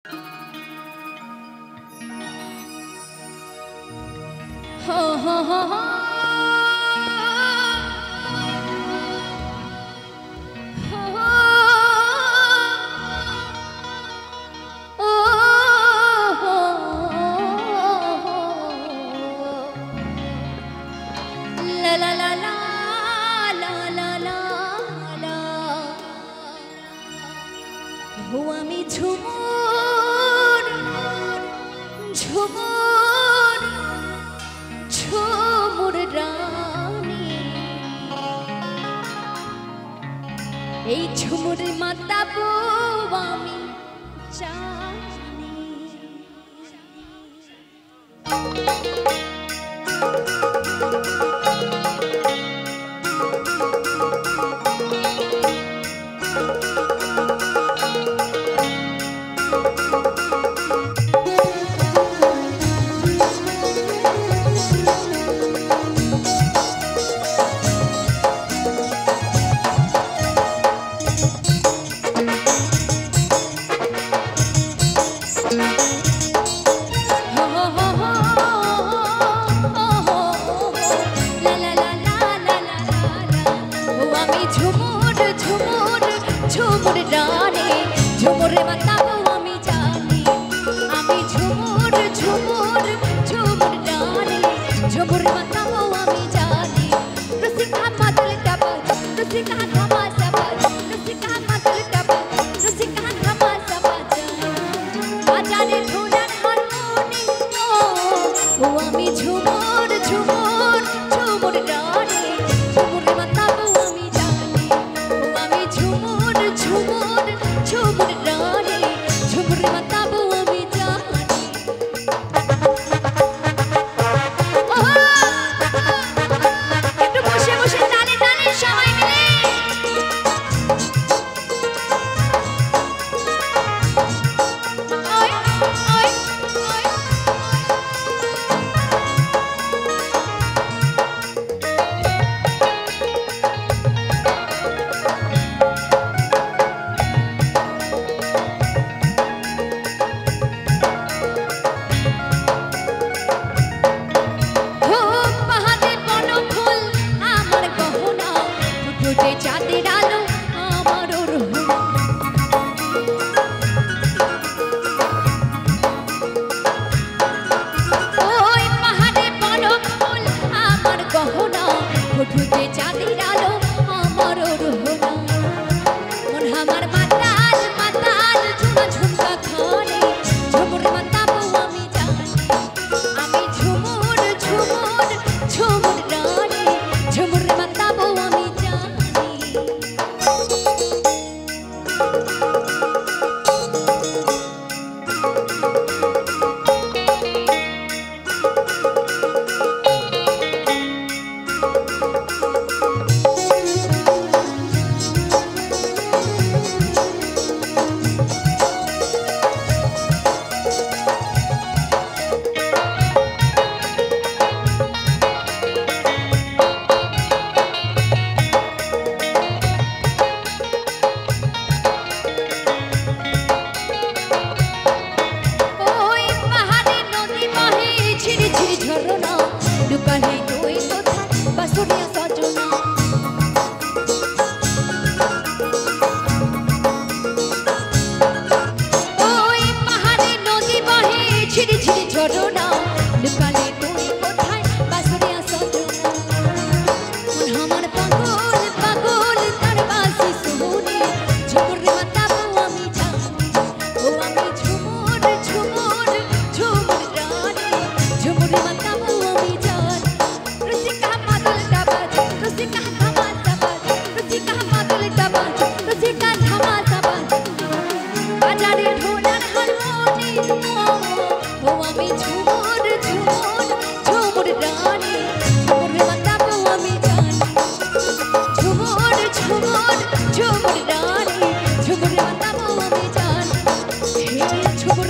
ho ho ho ho la la la la la la la la ho ami ঝুমুর ঝুমুর ঝুমুর রানী এই ঝুমুরের মাতাবো আমি জানি ঝুমুর ঝুমুর ঝুমুর রানী ঝুমুরে মাতাবো আমি জানি আমি ঝুমুর ঝুমুর ঝুমুর রানী ঝুমুরে মাতাবো আমি জানি রসিকা মাদল টাবাজ রসিকা ধামা সাবাজ রসিকা মাদল টাবাজ রসিকা ধামা সাবাজ বাজারে ঢোলার হারমোনি ও আমি ঝুমুর ঝুমুর ঝুমুর রানী ঝুমুরে মাতাবো আমি জানি আমি ঝুমুর ঝুমুর ঝুমুর রানী ঝুমুরে মাতাবো আমি জানি একটু বসে বসে তালে তালে সবাই মিলে ওই ওই ওই চাঁদের আলো আমার ওই পাহাড়ে বরফ ফুল আমার গহনা ফুটফুটে চাঁদের আলো আমার রোহনা মন আমার মাতাল মাতাল ঝুমা ঝুমকা খানে ঝুমুর মাতাবো আমি জানি আমি ঝুমুর ঝুমুর ঝুমুর রানী ঝুমুর মাতাবো আমি জানি ঝুমুর রানী ঝুমুর মাতাবো আমি জানি ঝুমুর